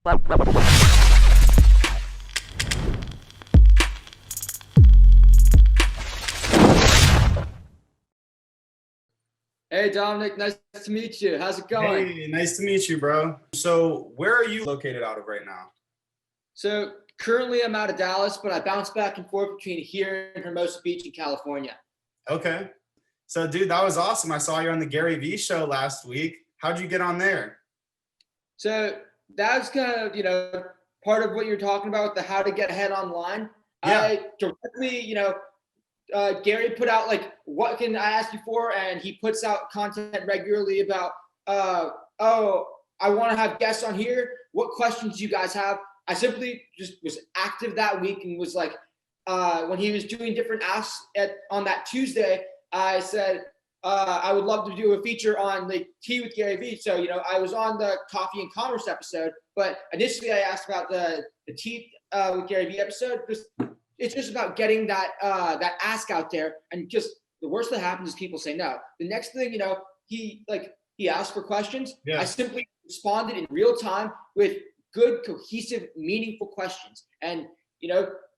Hey Dominic, nice to meet you. How's it going? Hey, nice to meet you, bro. So, where are you located out of right now? So currently I'm out of Dallas, but I bounce back and forth between here and Hermosa Beach in California. Okay. So, dude, that was awesome. I saw you on the Gary Vee show last week. How'd you get on there? So that's kind of, part of what you're talking about with the how to get ahead online. Yeah. I directly, Gary put out like, what can I ask you for? And he puts out content regularly about, oh, I want to have guests on here. What questions do you guys have? I simply just was active that week and was like, when he was doing different asks on that Tuesday, I said, I would love to do a feature on the tea with Gary Vee. So, I was on the coffee and commerce episode, but initially I asked about the tea with Gary Vee episode because it's just about getting that ask out there. And just the worst that happens is people say no. The next thing, he asked for questions. Yeah. I simply responded in real time with good, cohesive, meaningful questions. And,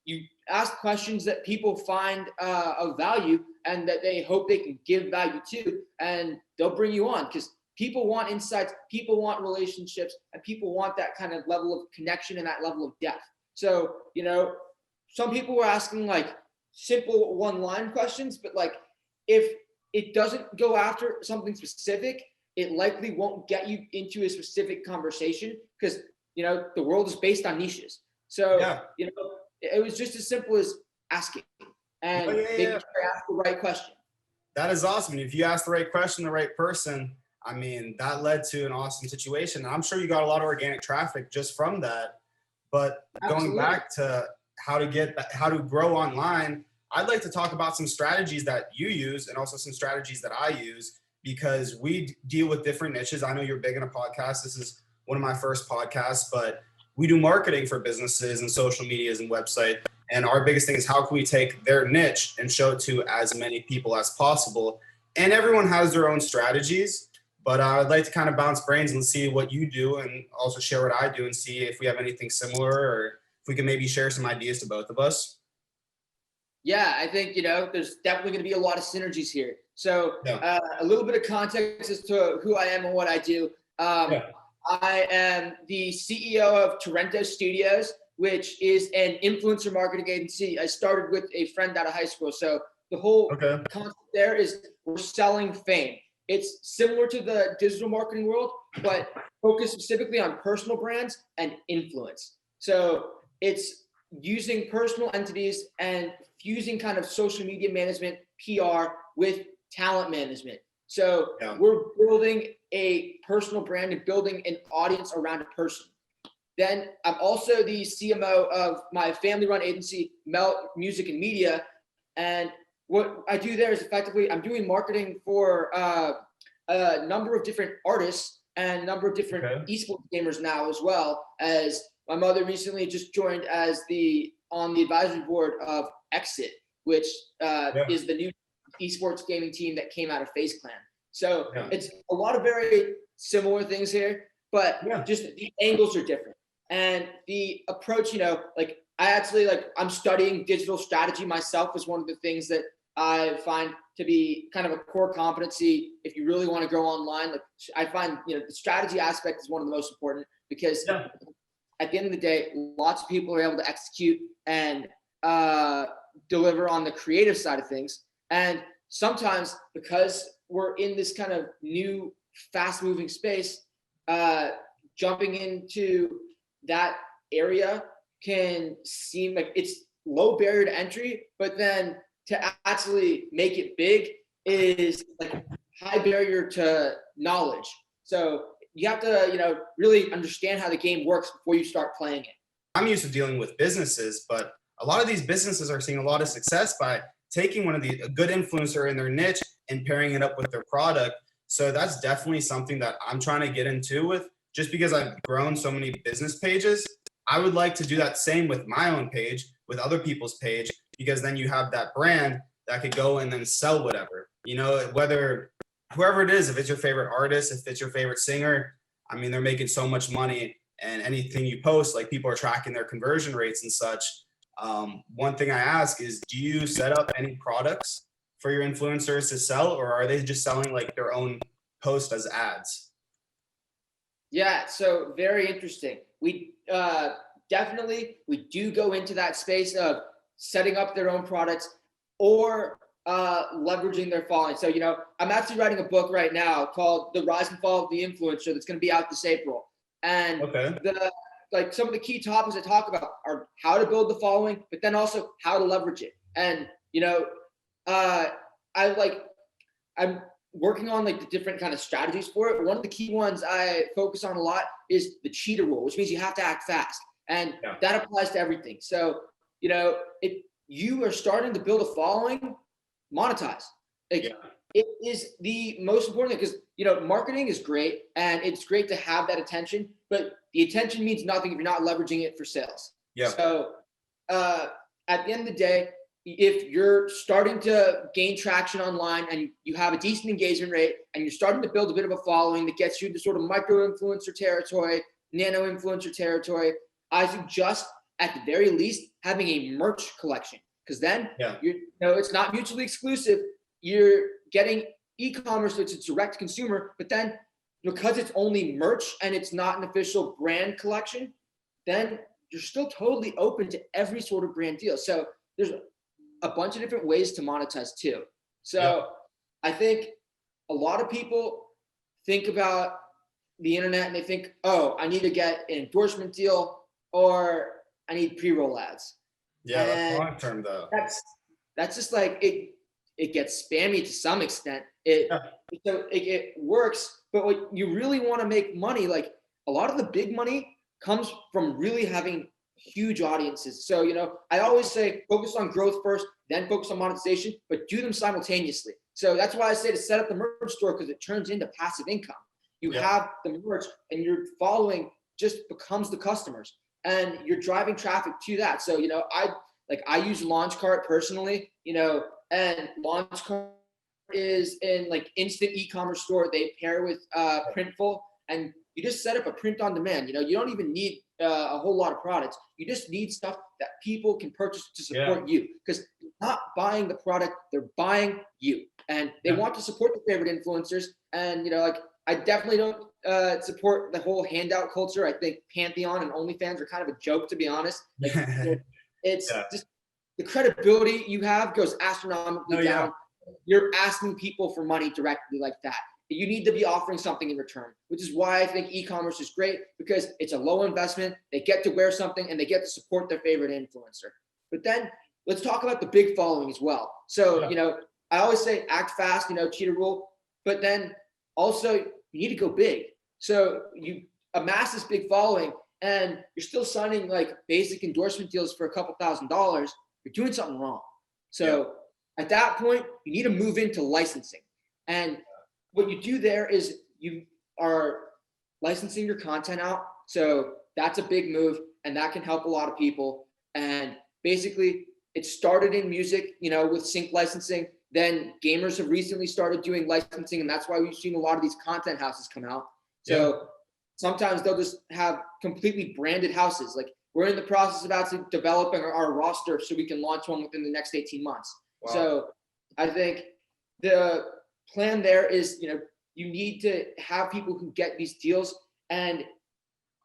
you ask questions that people find of value and that they hope they can give value to, and they'll bring you on because people want insights, people want relationships, and people want that kind of level of connection and that level of depth. So, some people were asking like simple one-line questions, but like if it doesn't go after something specific, it likely won't get you into a specific conversation because, the world is based on niches. So, Yeah. It was just as simple as asking and making sure I ask the right question. That is awesome. And if you ask the right question, the right person, that led to an awesome situation. And I'm sure you got a lot of organic traffic just from that. But Absolutely. Going back to how to grow online, I'd like to talk about some strategies that you use and also some strategies that I use because we deal with different niches. I know you're big in a podcast. This is one of my first podcasts, but we do marketing for businesses and social medias and website. And our biggest thing is how can we take their niche and show it to as many people as possible. And everyone has their own strategies, but I'd like to kind of bounce brains and see what you do and also share what I do and see if we have anything similar or if we can maybe share some ideas to both of us. Yeah, I think, there's definitely going to be a lot of synergies here. So Yeah. A little bit of context as to who I am and what I do. I am the CEO of Torrento Studios, which is an influencer marketing agency. I started with a friend out of high school. So the whole concept there is we're selling fame. It's similar to the digital marketing world, but focused specifically on personal brands and influence. So it's using personal entities and fusing kind of social media management, PR with talent management. So we're building a personal brand and building an audience around a person. Then I'm also the CMO of my family-run agency, Melt Music and Media. And what I do there is effectively I'm doing marketing for a number of different artists and a number of different esports gamers now, as well as my mother recently just joined as on the advisory board of Exit, which is the new esports gaming team that came out of FaZe Clan. So it's a lot of very similar things here, but just the angles are different. And the approach, I'm studying digital strategy myself is one of the things that I find to be kind of a core competency if you really want to grow online. Like I find, the strategy aspect is one of the most important because at the end of the day, lots of people are able to execute and deliver on the creative side of things. And sometimes because we're in this kind of new fast moving space, jumping into that area can seem like it's low barrier to entry, but then to actually make it big is like high barrier to knowledge. So you have to, really understand how the game works before you start playing it. I'm used to dealing with businesses, but a lot of these businesses are seeing a lot of success by taking a good influencer in their niche and pairing it up with their product. So that's definitely something that I'm trying to get into with, just because I've grown so many business pages. I would like to do that same with my own page, with other people's page, because then you have that brand that could go and then sell whatever, whether whoever it is, if it's your favorite artist, if it's your favorite singer, they're making so much money and anything you post, like people are tracking their conversion rates and such. One thing I ask is, do you set up any products for your influencers to sell, or are they just selling like their own post as ads? Yeah, so very interesting. We definitely, we do go into that space of setting up their own products or leveraging their following. So, I'm actually writing a book right now called The Rise and Fall of the Influencer that's going to be out this April. And some of the key topics I talk about are how to build the following, but then also how to leverage it. And, I'm working on like the different kind of strategies for it. But one of the key ones I focus on a lot is the cheetah rule, which means you have to act fast. And that applies to everything. So, if you are starting to build a following, monetize. It is the most important thing, because, marketing is great and it's great to have that attention, but the attention means nothing if you're not leveraging it for sales. Yeah. So at the end of the day, if you're starting to gain traction online and you have a decent engagement rate and you're starting to build a bit of a following that gets you to sort of micro influencer territory, nano influencer territory, I suggest at the very least having a merch collection, because then it's not mutually exclusive. You're getting e-commerce, it's a direct consumer, but then because it's only merch and it's not an official brand collection, then you're still totally open to every sort of brand deal. So there's a bunch of different ways to monetize too. So I think a lot of people think about the internet and they think, oh, I need to get an endorsement deal or I need pre-roll ads. Yeah, and that's long term though. That's just like it gets spammy to some extent. It works, but what you really want to make money, like a lot of the big money comes from really having huge audiences. So, I always say focus on growth first, then focus on monetization, but do them simultaneously. So that's why I say to set up the merch store, because it turns into passive income. You have the merch and your following just becomes the customers and you're driving traffic to that. So, I use Launchcart personally, and Launchcart is in like instant e-commerce store. They pair with Printful, and you just set up a print on demand. You don't even need a whole lot of products. You just need stuff that people can purchase to support you, because they're not buying the product, they're buying you, and they want to support their favorite influencers. And I definitely don't support the whole handout culture. I think Pantheon and OnlyFans are kind of a joke, to be honest. It's just the credibility you have goes astronomically down. You're asking people for money directly like that. You need to be offering something in return, which is why I think e-commerce is great, because it's a low investment. They get to wear something and they get to support their favorite influencer. But then let's talk about the big following as well. So, I always say act fast, cheetah rule, but then also you need to go big. So you amass this big following and you're still signing like basic endorsement deals for a couple $1,000s, you're doing something wrong. So at that point, you need to move into licensing. And what you do there is you are licensing your content out. So that's a big move, and that can help a lot of people. And basically, it started in music, with sync licensing. Then gamers have recently started doing licensing, and that's why we've seen a lot of these content houses come out. So sometimes they'll just have completely branded houses. Like we're in the process of actually developing our roster so we can launch one within the next 18 months. Wow. So I think the plan there is, you need to have people who get these deals and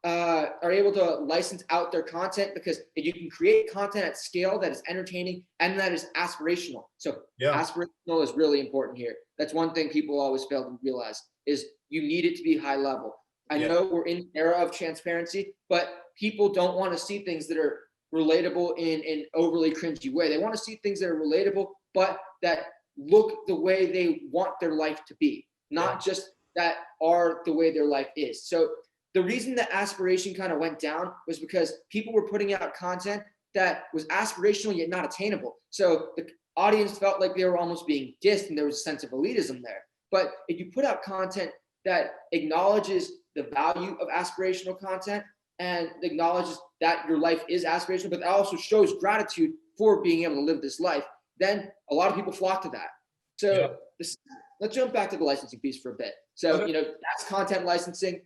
are able to license out their content, because you can create content at scale that is entertaining and that is aspirational. So aspirational is really important here. That's one thing people always fail to realize, is you need it to be high level. I know we're in an era of transparency, but people don't want to see things that are relatable in an overly cringy way. They want to see things that are relatable, but that look the way they want their life to be, not just that are the way their life is. So the reason that aspiration kind of went down was because people were putting out content that was aspirational yet not attainable. So the audience felt like they were almost being dissed, and there was a sense of elitism there. But if you put out content that acknowledges the value of aspirational content and acknowledges that your life is aspirational, but also shows gratitude for being able to live this life, then a lot of people flock to that. So let's jump back to the licensing piece for a bit. So, that's content licensing.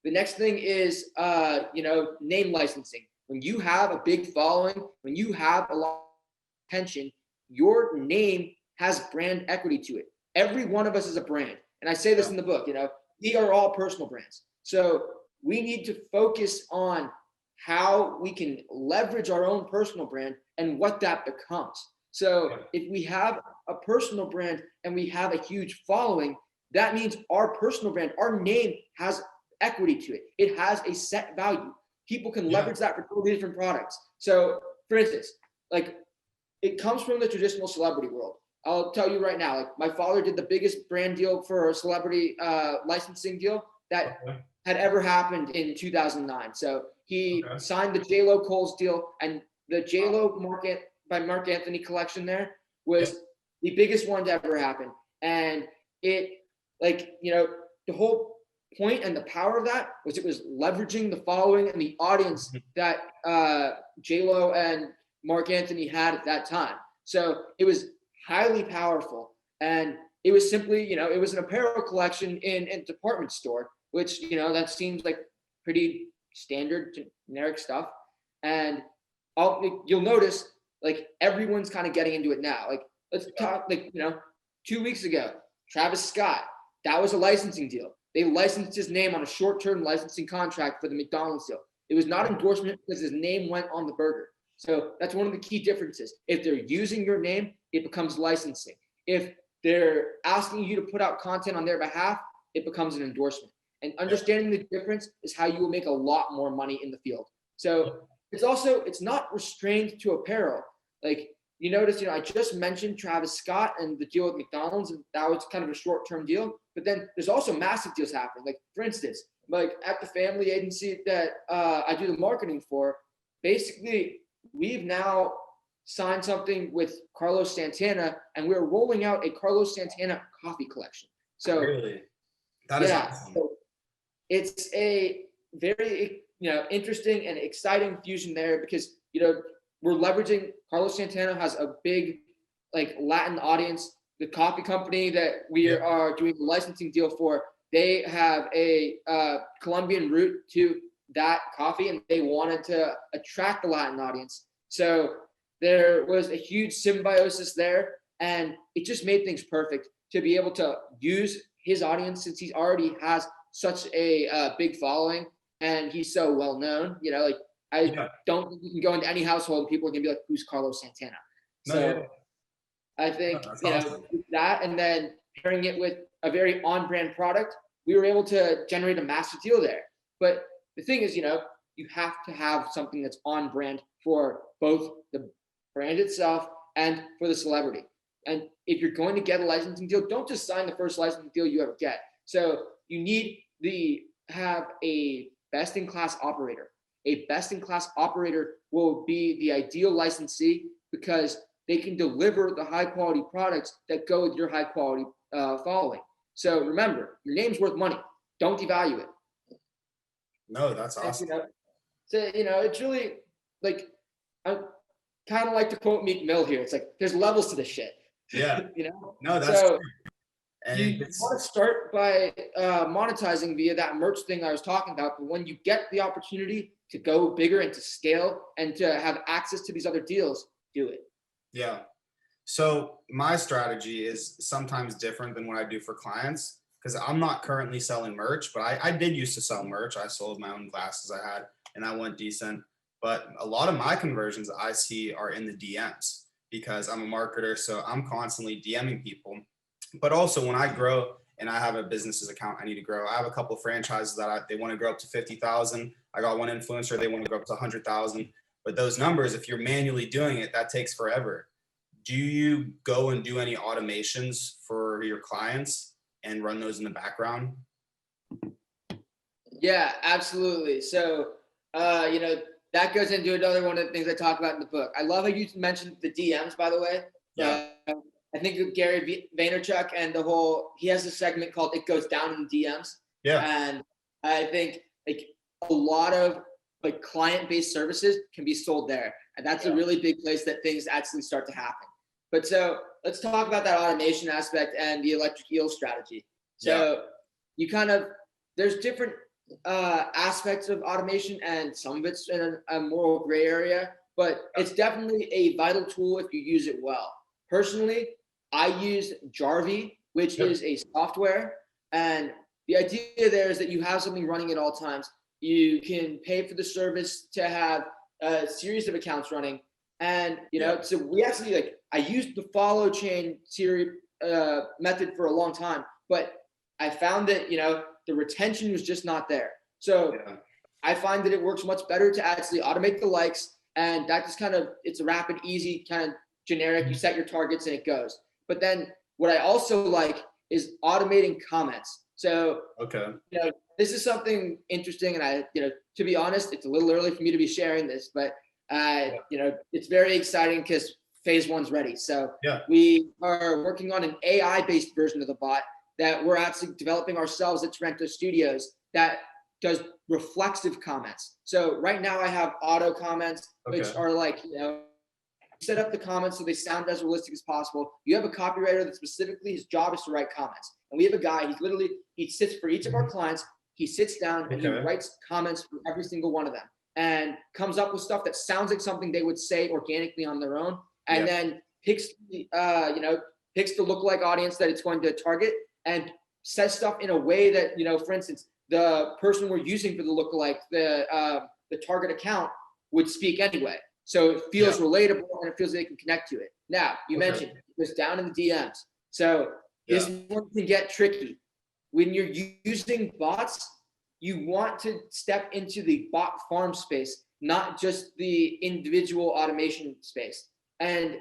The next thing is, name licensing. When you have a big following, when you have a lot of attention, your name has brand equity to it. Every one of us is a brand. And I say this in the book, we are all personal brands. So we need to focus on how we can leverage our own personal brand and what that becomes. So if we have a personal brand and we have a huge following, that means our personal brand, our name has equity to it. It has a set value. People can leverage that for totally different products. So for instance, like it comes from the traditional celebrity world. I'll tell you right now, like my father did the biggest brand deal for a celebrity licensing deal that had ever happened in 2009. So he signed the J.Lo Coles deal, and the J.Lo by Mark Anthony collection there was the biggest one to ever happen. And it, the whole point and the power of that was it was leveraging the following and the audience that J.Lo and Mark Anthony had at that time. So it was highly powerful. And it was simply, it was an apparel collection in a department store, which, that seems like pretty standard generic stuff. And you'll notice like everyone's kind of getting into it now. Like let's talk 2 weeks ago, Travis Scott, that was a licensing deal. They licensed his name on a short-term licensing contract for the McDonald's deal. It was not endorsement because his name went on the burger. So that's one of the key differences. If they're using your name, it becomes licensing. If they're asking you to put out content on their behalf, it becomes an endorsement. And understanding the difference is how you will make a lot more money in the field. So it's not restrained to apparel. Like you notice, I just mentioned Travis Scott and the deal with McDonald's, and that was kind of a short-term deal. But then there's also massive deals happening. Like for instance, like at the family agency that I do the marketing for, basically we've now signed something with Carlos Santana, and we're rolling out a Carlos Santana coffee collection. So really, that is awesome. So it's a very interesting and exciting fusion there because we're leveraging Carlos Santana has a big like Latin audience. The coffee company that we are doing the licensing deal for, they have a Colombian root to that coffee, and they wanted to attract the Latin audience. So there was a huge symbiosis there, and it just made things perfect to be able to use his audience since he already has such a big following and he's so well known. I don't think you can go into any household and people are gonna be like, "Who's Carlos Santana?" I think awesome. That, and then pairing it with a very on-brand product, we were able to generate a massive deal there. But the thing is, you have to have something that's on brand for both the brand itself and for the celebrity. And if you're going to get a licensing deal, don't just sign the first licensing deal you ever get. So you need to have a best-in-class operator. A best-in-class operator will be the ideal licensee because they can deliver the high-quality products that go with your high-quality following. So remember, your name's worth money. Don't devalue it. No, that's awesome. It's really like, I kind of like to quote Meek Mill here. It's like, there's levels to this shit. Yeah. No, that's true. And you want to start by monetizing via that merch thing I was talking about. But when you get the opportunity to go bigger and to scale and to have access to these other deals, do it. Yeah. So my strategy is sometimes different than what I do for clients because I'm not currently selling merch, but I did used to sell merch. I sold my own glasses I had and I went decent. But a lot of my conversions I see are in the DMs because I'm a marketer. So I'm constantly DMing people. But also when I grow and I have a business's account I need to grow, I have a couple of franchises that they want to grow up to 50,000. I got one influencer, they want to grow up to 100,000. But those numbers, if you're manually doing it, that takes forever. Do you go and do any automations for your clients and run those in the background? Yeah, absolutely. So, that goes into another one of the things I talk about in the book. I love how you mentioned the DMs, by the way. Yeah. I think Gary Vaynerchuk and he has a segment called "It Goes Down in the DMs." Yeah. And I think like a lot of like client-based services can be sold there, and that's a really big place that things actually start to happen. But so let's talk about that automation aspect and the electric eel strategy. So you there's different aspects of automation, and some of it's in a moral gray area, but it's definitely a vital tool if you use it well. Personally, I use Jarvee, which is a software, and the idea there is that you have something running at all times. You can pay for the service to have a series of accounts running, and so we actually I used the follow chain series method for a long time, but I found that the retention was just not there. So I find that it works much better to actually automate the likes, and that just it's a rapid, easy, kind of generic. You set your targets and it goes. But then what I also like is automating comments. So this is something interesting, and I to be honest, it's a little early for me to be sharing this, but it's very exciting because phase 1's ready. So we are working on an AI-based version of the bot that we're actually developing ourselves at Trento Studios that does reflexive comments. So right now I have auto comments, which are set up the comments so they sound as realistic as possible. You have a copywriter that specifically his job is to write comments. And we have a guy, he sits for each of our clients, he sits down and he writes comments for every single one of them and comes up with stuff that sounds like something they would say organically on their own, and then picks the lookalike audience that it's going to target and says stuff in a way that, for instance, the person we're using for the lookalike, the target account would speak anyway. So it feels relatable and it feels like they can connect to it. Now, you mentioned it was down in the DMs. So this one can get tricky. When you're using bots, you want to step into the bot farm space, not just the individual automation space. And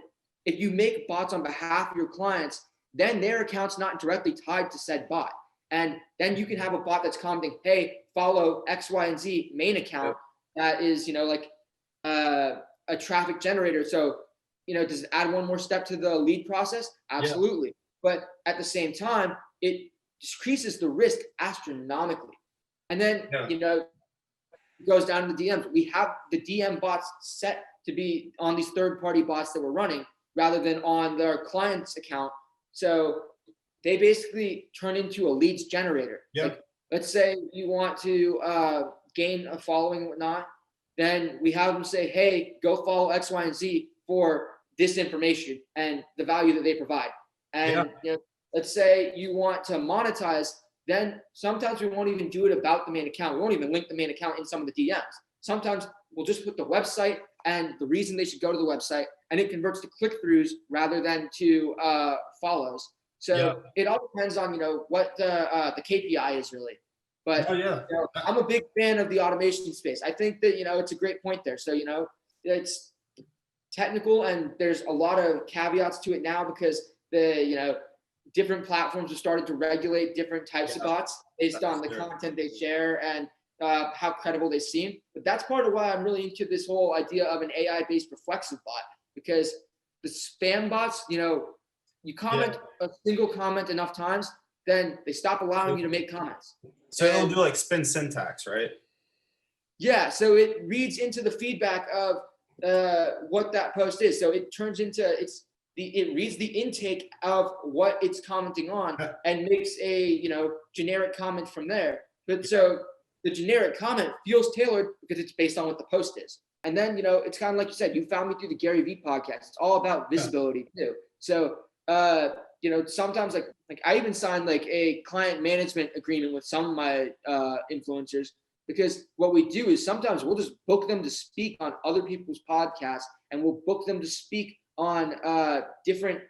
if you make bots on behalf of your clients, then their account's not directly tied to said bot. And then you can have a bot that's commenting, hey, follow X, Y, and Z main account that is, a traffic generator. So, does it add one more step to the lead process? Absolutely. Yeah. But at the same time, it decreases the risk astronomically. And then, it goes down to the DMs. We have the DM bots set to be on these third-party bots that we're running rather than on their client's account. So they basically turn into a leads generator. Like, let's say you want to gain a following and whatnot, then we have them say, hey, go follow X, Y, and Z for this information and the value that they provide. And let's say you want to monetize, then sometimes we won't even do it about the main account. We won't even link the main account in some of the DMs. Sometimes we'll just put the website and the reason they should go to the website, and it converts to click-throughs rather than to follows. So it all depends on, what the KPI is really. But I'm a big fan of the automation space. I think that, it's a great point there. So, it's technical and there's a lot of caveats to it now because the, different platforms have started to regulate different types of bots based on the content they share and how credible they seem. But that's part of why I'm really into this whole idea of an AI-based reflexive bot, because the spam bots, you comment a single comment enough times, then they stop allowing you to make comments. So it'll do like spin syntax, right? Yeah, so it reads into the feedback of what that post is. So it turns into, it reads the intake of what it's commenting on and makes a, generic comment from there. But so the generic comment feels tailored because it's based on what the post is. And then, it's kind of like you said, you found me through the Gary Vee podcast. It's all about visibility too. So, sometimes like I even signed like a client management agreement with some of my influencers, because what we do is sometimes we'll just book them to speak on other people's podcasts, and we'll book them to speak on different,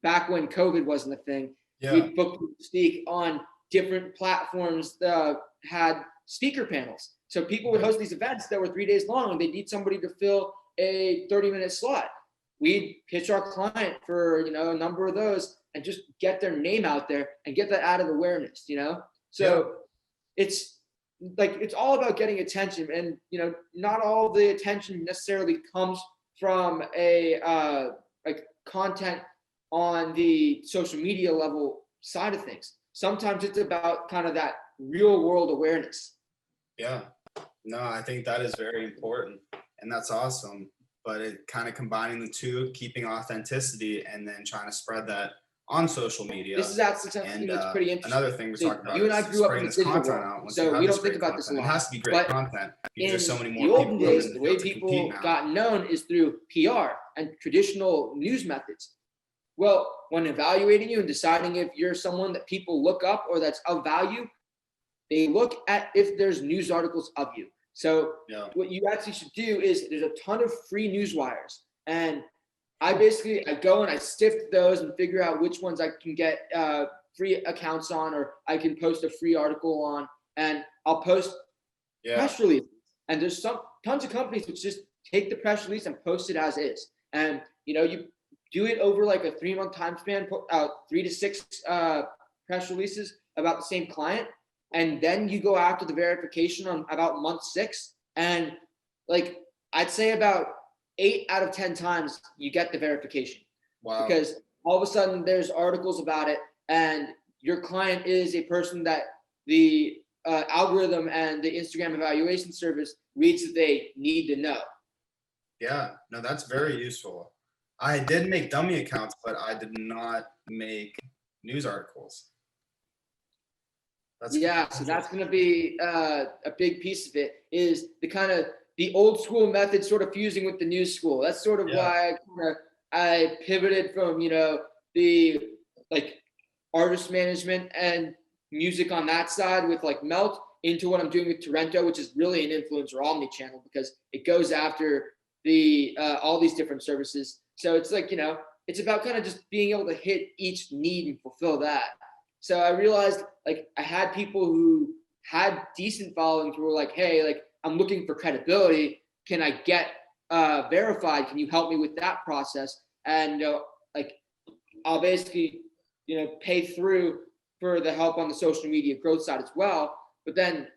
back when COVID wasn't a thing, we booked them to speak on different platforms that had speaker panels. So people would host these events that were 3 days long and they need somebody to fill a 30-minute slot. We'd pitch our client for, a number of those and just get their name out there and get that added awareness, So it's all about getting attention, and, not all the attention necessarily comes from a content on the social media level side of things. Sometimes it's about kind of that real world awareness. Yeah, no, I think that is very important, and that's awesome. But it kind of combining the two, keeping authenticity and then trying to spread that on social media. This is actually something that's pretty interesting. Another thing we're talking about you and I grew up in the digital world, so we don't think about this a lot. It has to be great content. In there's so many more the olden people days, the way people got known is through PR and traditional news methods. Well, when evaluating you and deciding if you're someone that people look up or that's of value, they look at if there's news articles of you. So what you actually should do is there's a ton of free news wires, and I go and I sift those and figure out which ones I can get free accounts on, or I can post a free article on, and I'll post press release. And there's tons of companies which just take the press release and post it as is. And you do it over like a 3-month time span, put out 3 to 6 press releases about the same client, and then you go after the verification on about month 6, and like I'd say about 8 out of 10 times you get the verification. Wow. Because all of a sudden there's articles about it, and your client is a person that the algorithm and the Instagram evaluation service reads that they need to know. Yeah, no, that's very useful. I did make dummy accounts, but I did not make news articles. So that's going to be a big piece of it, is the old school method sort of fusing with the new school. That's sort of why I pivoted from, the like artist management and music on that side with like Melt into what I'm doing with Torrento, which is really an influencer omni-channel, because it goes after the all these different services. So it's like, it's about kind of just being able to hit each need and fulfill that. So I realized like I had people who had decent followings who were like, hey, like I'm looking for credibility. Can I get verified? Can you help me with that process? And like I'll basically, pay through for the help on the social media growth side as well. But then,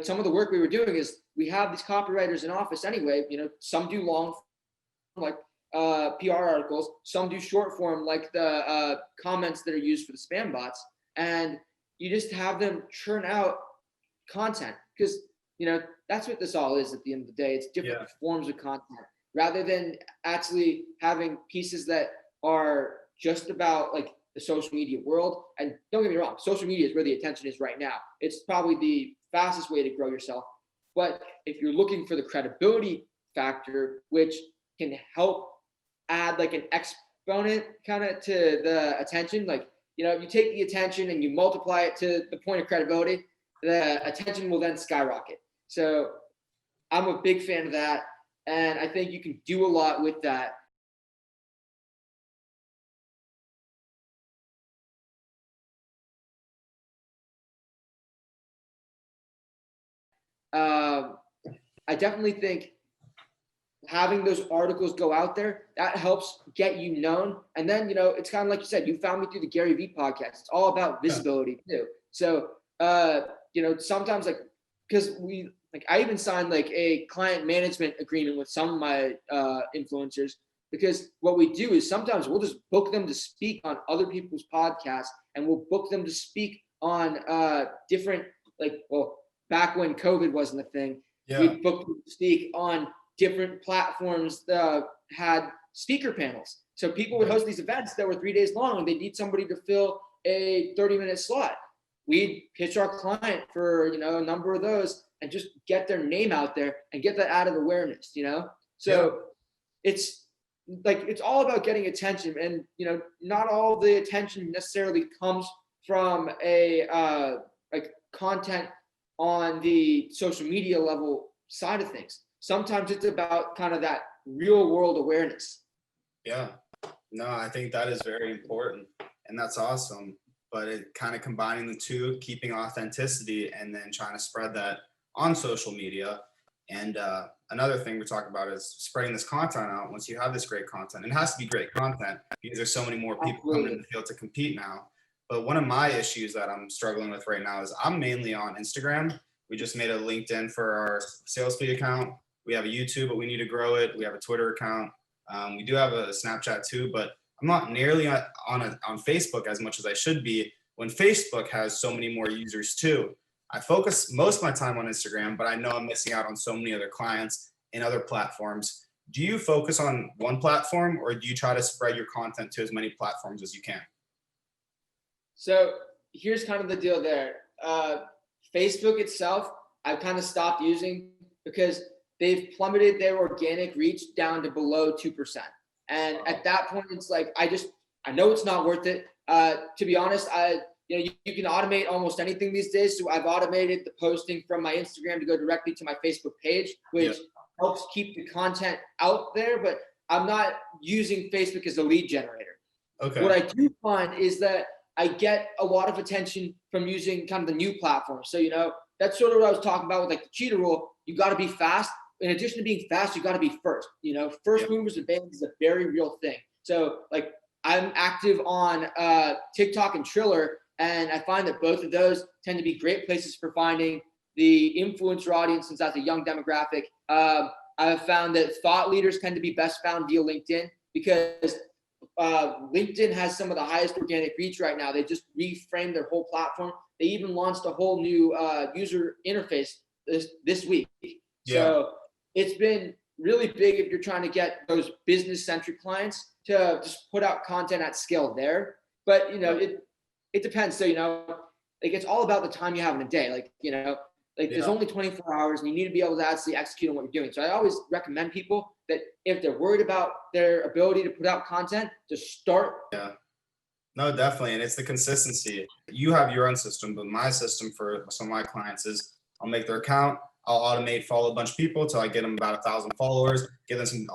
some of the work we were doing is we have these copywriters in office anyway. Some do long, like PR articles. Some do short form, like the comments that are used for the spam bots. And you just have them churn out content, because that's what this all is at the end of the day. It's different forms of content, rather than actually having pieces that are just about like the social media world. And don't get me wrong, social media is where the attention is right now. It's probably the fastest way to grow yourself. But if you're looking for the credibility factor, which can help add like an exponent kind of to the attention, like, you take the attention and you multiply it to the point of credibility, the attention will then skyrocket. So I'm a big fan of that. And I think you can do a lot with that. I definitely think having those articles go out there, that helps get you known. And then, it's kind of like you said, you found me through the Gary Vee podcast. It's all about visibility too. So, sometimes like, because I even signed like a client management agreement with some of my influencers, because what we do is sometimes we'll just book them to speak on other people's podcasts, and we'll book them to speak on different, back when COVID wasn't a thing, we booked them to speak on different platforms that had speaker panels. So people would host these events that were 3 days long, and they need somebody to fill a 30-minute slot. We'd pitch our client for, a number of those and just get their name out there and get that added awareness, So it's like, it's all about getting attention, and, not all the attention necessarily comes from a content on the social media level side of things. Sometimes it's about kind of that real world awareness. Yeah, no, I think that is very important, and that's awesome. But it kind of combining the two, keeping authenticity, and then trying to spread that on social media. And another thing we're talking about is spreading this content out. Once you have this great content, it has to be great content, because there's so many more people coming in the field to compete now. But one of my issues that I'm struggling with right now is I'm mainly on Instagram. We just made a LinkedIn for our sales feed account. We have a YouTube, but we need to grow it. We have a Twitter account. We do have a Snapchat too, but I'm not nearly on Facebook as much as I should be, when Facebook has so many more users too. I focus most of my time on Instagram, but I know I'm missing out on so many other clients in other platforms. Do you focus on one platform, or do you try to spread your content to as many platforms as you can? So here's kind of the deal there. Facebook itself, I've kind of stopped using because they've plummeted their organic reach down to below 2%. And at that point, it's like, I know it's not worth it. To be honest, you can automate almost anything these days. So I've automated the posting from my Instagram to go directly to my Facebook page, which helps keep the content out there, but I'm not using Facebook as a lead generator. Okay. What I do find is that I get a lot of attention from using kind of the new platform. So, that's sort of what I was talking about with like the cheetah rule. You got to be fast. In addition to being fast, you got to be first. First movers advantage is a very real thing. So like I'm active on TikTok and Triller, and I find that both of those tend to be great places for finding the influencer audience since that's a young demographic. I've found that thought leaders tend to be best found via LinkedIn because LinkedIn has some of the highest organic reach right now. They just reframed their whole platform. They even launched a whole new user interface this week. So it's been really big if you're trying to get those business-centric clients to just put out content at scale there. But, it depends. So, it's all about the time you have in a day. There's only 24 hours and you need to be able to actually execute on what you're doing. So I always recommend people that if they're worried about their ability to put out content, to start. Yeah. No, definitely. And it's the consistency. You have your own system, but my system for some of my clients is I'll make their account. I'll automate, follow a bunch of people till I get them about 1,000 followers, give them some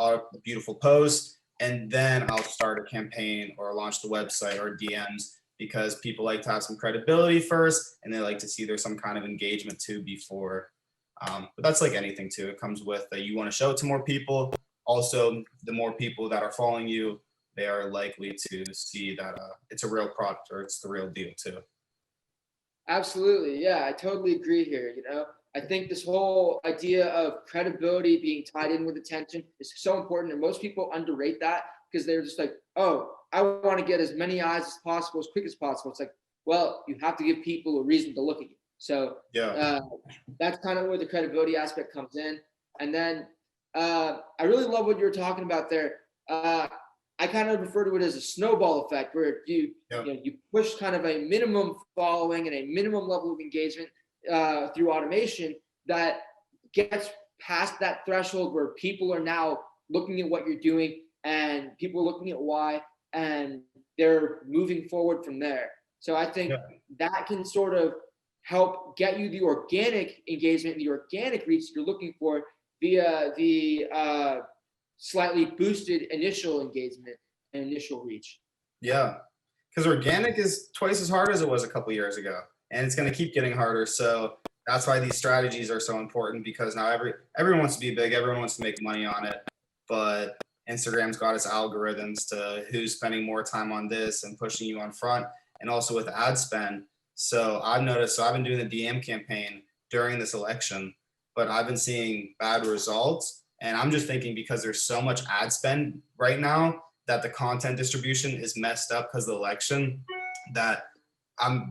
beautiful posts, and then I'll start a campaign or launch the website or DMs because people like to have some credibility first and they like to see there's some kind of engagement too before. But that's like anything too. It comes with that you want to show it to more people. Also, the more people that are following you, they are likely to see that it's a real product or it's the real deal too. Absolutely. Yeah, I totally agree here. I think this whole idea of credibility being tied in with attention is so important. And most people underrate that because they're just like, oh, I want to get as many eyes as possible, as quick as possible. It's like, well, you have to give people a reason to look at you. So that's kind of where the credibility aspect comes in. And then I really love what you're talking about there. I kind of refer to it as a snowball effect where you push kind of a minimum following and a minimum level of engagement through automation that gets past that threshold where people are now looking at what you're doing and people are looking at why, and they're moving forward from there. So I think that can sort of help get you the organic engagement, the organic reach you're looking for via the slightly boosted initial engagement and initial reach. Yeah, because organic is twice as hard as it was a couple years ago, and it's going to keep getting harder. So that's why these strategies are so important, because now everyone wants to be big, everyone wants to make money on it, but Instagram's got its algorithms to who's spending more time on this and pushing you on front, and also with ad spend. So I've noticed, I've been doing the DM campaign during this election, but I've been seeing bad results. And I'm just thinking because there's so much ad spend right now that the content distribution is messed up because of the election, that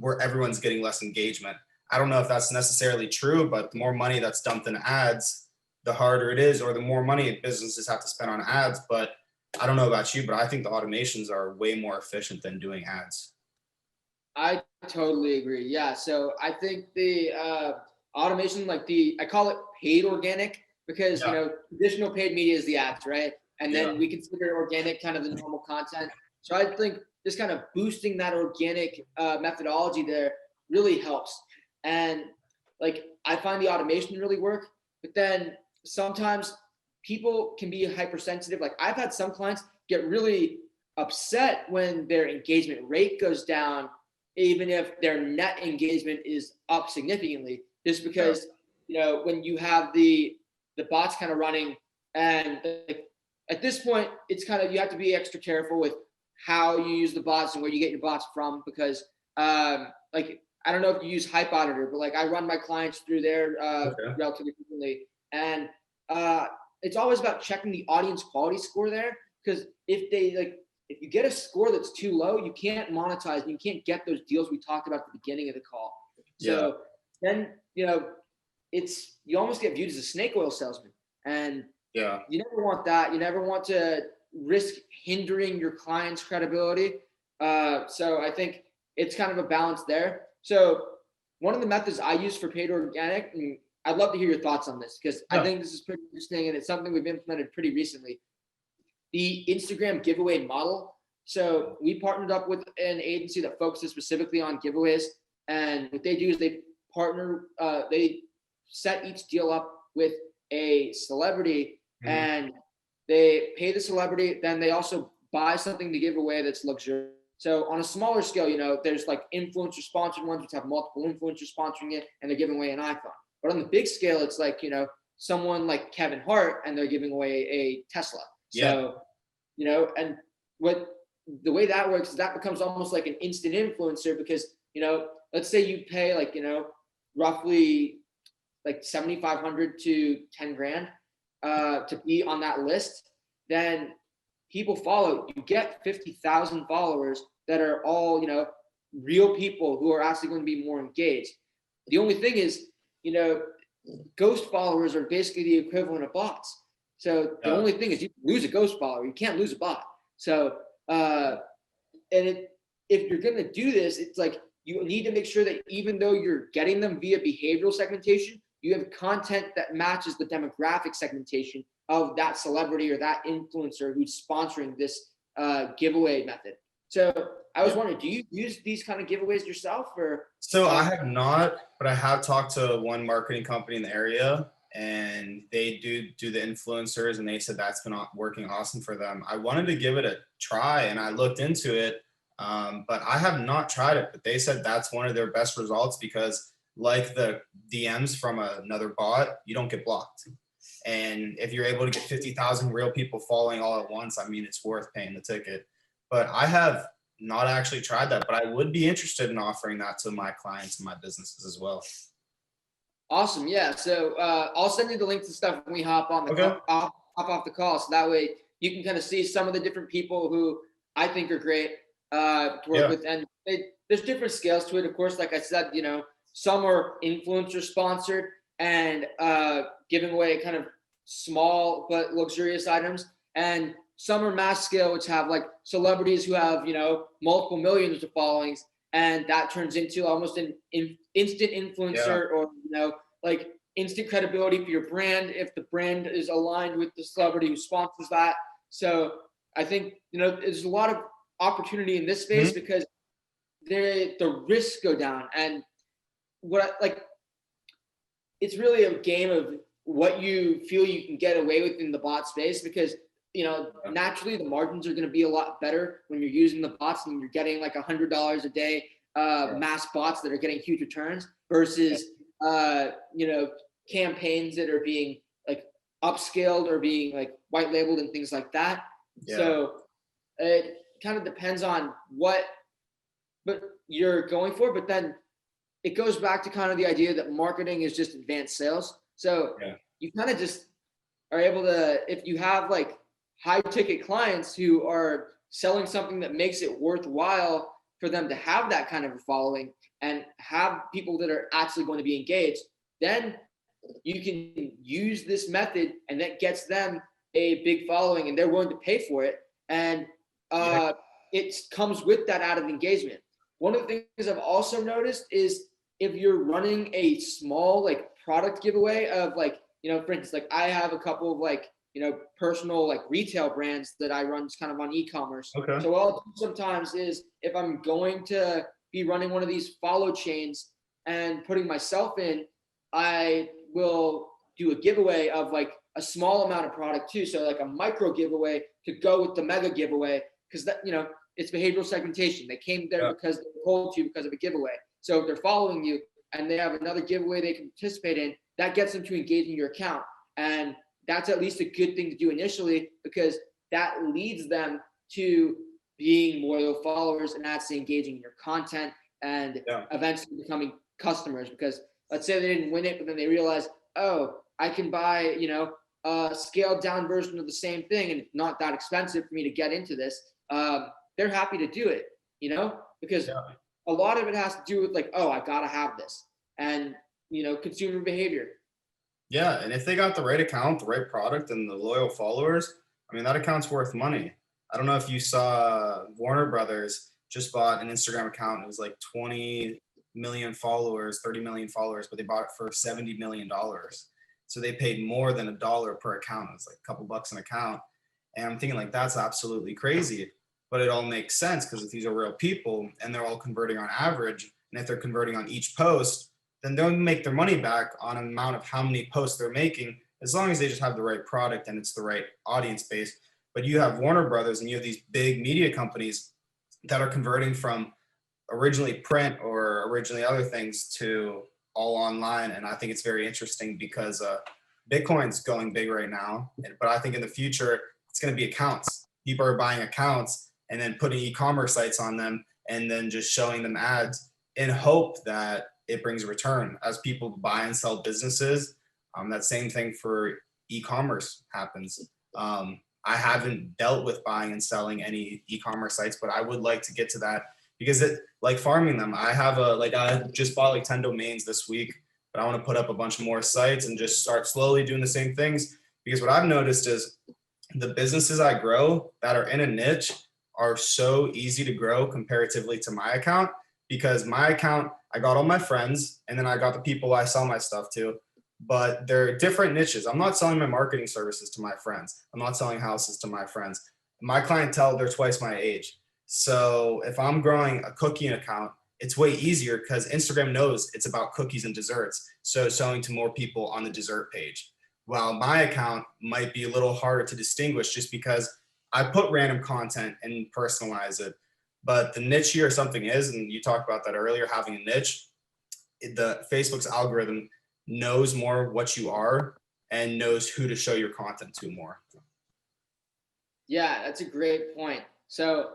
where everyone's getting less engagement. I don't know if that's necessarily true, but the more money that's dumped in ads, the harder it is, or the more money businesses have to spend on ads. But I don't know about you, but I think the automations are way more efficient than doing ads. I totally agree. Yeah. So I think the automation, I call it paid organic, because traditional paid media is the ads, right? And then we consider organic kind of the normal content. So I think just kind of boosting that organic methodology there really helps. And I find the automation really work, but then sometimes people can be hypersensitive. I've had some clients get really upset when their engagement rate goes down, even if their net engagement is up significantly, just because, when you have the bots kind of running, and at this point, it's kind of, you have to be extra careful with how you use the bots and where you get your bots from, because I don't know if you use Hype Auditor, but I run my clients through there relatively frequently. And it's always about checking the audience quality score there, because if you get a score that's too low, you can't monetize and you can't get those deals we talked about at the beginning of the call. So then, you almost get viewed as a snake oil salesman, and you never want that. You never want to risk hindering your client's credibility. So I think it's kind of a balance there. So one of the methods I use for paid organic, and I'd love to hear your thoughts on this because I think this is pretty interesting and it's something we've implemented pretty recently. The Instagram giveaway model. So we partnered up with an agency that focuses specifically on giveaways. And what they do is they set each deal up with a celebrity and they pay the celebrity. Then they also buy something to give away that's luxurious. So on a smaller scale, you know, there's like influencer sponsored ones which have multiple influencers sponsoring it and they're giving away an iPhone. But on the big scale, it's like, you know, someone like Kevin Hart and they're giving away a Tesla. So, you know, and the way that works is that becomes almost like an instant influencer because, you know, let's say you pay like, you know, roughly like 7,500 to 10 grand to be on that list, then people follow, you get 50,000 followers that are all, you know, real people who are actually going to be more engaged. The only thing is, you know, ghost followers are basically the equivalent of bots. So the only thing is you lose a ghost follower, you can't lose a bot. So, if you're going to do this, it's like, you need to make sure that even though you're getting them via behavioral segmentation, you have content that matches the demographic segmentation of that celebrity or that influencer who's sponsoring this giveaway method. So I was wondering, do you use these kind of giveaways yourself or? So I have not, but I have talked to one marketing company in the area and they do the influencers and they said that's been working awesome for them. I wanted to give it a try and I looked into it, but I have not tried it, but they said that's one of their best results because like the DMs from another bot, you don't get blocked. And if you're able to get 50,000 real people following all at once, I mean, it's worth paying the ticket. But I have not actually tried that, but I would be interested in offering that to my clients and my businesses as well. Awesome. Yeah. So I'll send you the links and stuff when we hop on the hop off the call. So that way you can kind of see some of the different people who I think are great to work with. And there's different scales to it. Of course, like I said, you know, some are influencer sponsored and giving away kind of small but luxurious items. And some are mass scale, which have like celebrities who have, you know, multiple millions of followings. And that turns into almost an instant influencer or, you know, like instant credibility for your brand if the brand is aligned with the celebrity who sponsors that. So I think, you know, there's a lot of opportunity in this space because the risks go down. And it's really a game of what you feel you can get away with in the bot space because, you know, naturally the margins are going to be a lot better when you're using the bots and you're getting like $100 a day mass bots that are getting huge returns versus, you know, campaigns that are being like upscaled or being like white labeled and things like that. So it kind of depends on what you're going for, but then it goes back to kind of the idea that marketing is just advanced sales. So you kind of just are able to, if you have like high ticket clients who are selling something that makes it worthwhile for them to have that kind of a following and have people that are actually going to be engaged, then you can use this method and that gets them a big following and they're willing to pay for it. And it comes with that added engagement. One of the things I've also noticed is if you're running a small like product giveaway of like, you know, for instance, like I have a couple of like, you know, personal like retail brands that I run kind of on e-commerce. So what I'll do sometimes is if I'm going to be running one of these follow chains and putting myself in, I will do a giveaway of like a small amount of product too. So like a micro giveaway to go with the mega giveaway because that, you know, it's behavioral segmentation. They came there because they were told to because of a giveaway. So if they're following you and they have another giveaway they can participate in, that gets them to engage in your account. And that's at least a good thing to do initially because that leads them to being loyal followers and actually engaging in your content and eventually becoming customers. Because let's say they didn't win it, but then they realize, oh, I can buy, you know, a scaled down version of the same thing and it's not that expensive for me to get into this. They're happy to do it, you know, because a lot of it has to do with like, oh, I gotta have this, and you know, consumer behavior. Yeah, and if they got the right account, the right product, and the loyal followers, I mean, that account's worth money. I don't know if you saw Warner Brothers. just bought an Instagram account. It was like 20 million followers, 30 million followers, but they bought it for $70 million. So they paid more than $1 per account. It's like a couple bucks an account. And I'm thinking like, that's absolutely crazy, but it all makes sense because if these are real people and they're all converting on average, and if they're converting on each post, then they'll make their money back on an amount of how many posts they're making, as long as they just have the right product and it's the right audience base. But you have Warner Brothers and you have these big media companies that are converting from originally print or originally other things to all online. And I think it's very interesting because Bitcoin's going big right now. But I think in the future, it's going to be accounts. People are buying accounts and then putting e-commerce sites on them and then just showing them ads in hope that it brings a return as people buy and sell businesses. That same thing for e-commerce happens. I haven't dealt with buying and selling any e-commerce sites, but I would like to get to that because it like farming them. I just bought like 10 domains this week, but I want to put up a bunch more sites and just start slowly doing the same things. Because what I've noticed is the businesses I grow that are in a niche are so easy to grow comparatively to my account, because my account, I got all my friends and then I got the people I sell my stuff to. But they're different niches. I'm not selling my marketing services to my friends. I'm not selling houses to my friends. My clientele, they're twice my age. So if I'm growing a cooking account, it's way easier because Instagram knows it's about cookies and desserts. So selling to more people on the dessert page. While my account might be a little harder to distinguish just because I put random content and personalize it. But the nichier something is, and you talked about that earlier, having a niche, the Facebook's algorithm knows more what you are and knows who to show your content to more. Yeah, that's a great point. So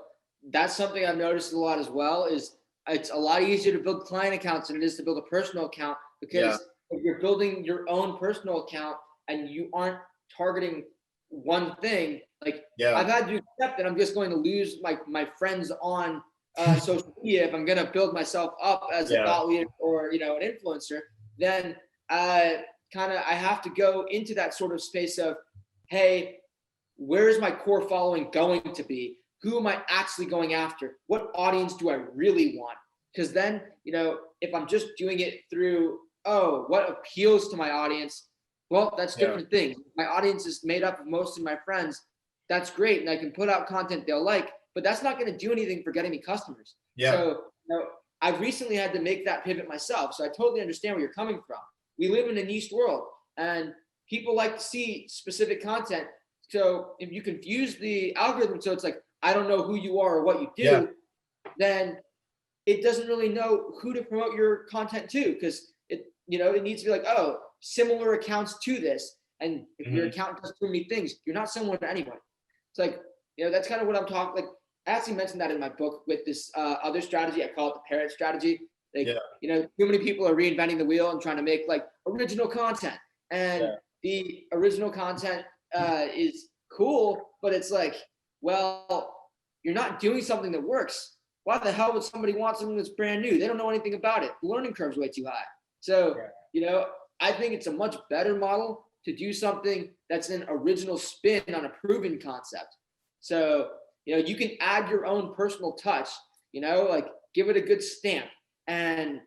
that's something I've noticed a lot as well, is it's a lot easier to build client accounts than it is to build a personal account, because if you're building your own personal account and you aren't targeting one thing, like I've had to accept that I'm just going to lose my friends on social media if I'm going to build myself up as a thought leader or, an influencer. Then I have to go into that sort of space of, hey, where is my core following going to be? Who am I actually going after? What audience do I really want? Because then, if I'm just doing it through, what appeals to my audience? Well, that's different things. My audience is made up of most of my friends. That's great. And I can put out content they'll like, but that's not going to do anything for getting me customers. So, I've recently had to make that pivot myself. So I totally understand where you're coming from. We live in a niche world and people like to see specific content. So if you confuse the algorithm, so it's like, I don't know who you are or what you do, then it doesn't really know who to promote your content to, because it needs to be like, similar accounts to this. And if your account does too many things, you're not similar to anyone. It's like, that's kind of what I'm talking, like, I actually mentioned that in my book with this other strategy. I call it the parrot strategy. Like, too many people are reinventing the wheel and trying to make like original content. And the original content is cool, but it's like, well, you're not doing something that works. Why the hell would somebody want something that's brand new? They don't know anything about it. The learning curve's way too high. So, I think it's a much better model to do something that's an original spin on a proven concept. So, you can add your own personal touch, like give it a good stamp. And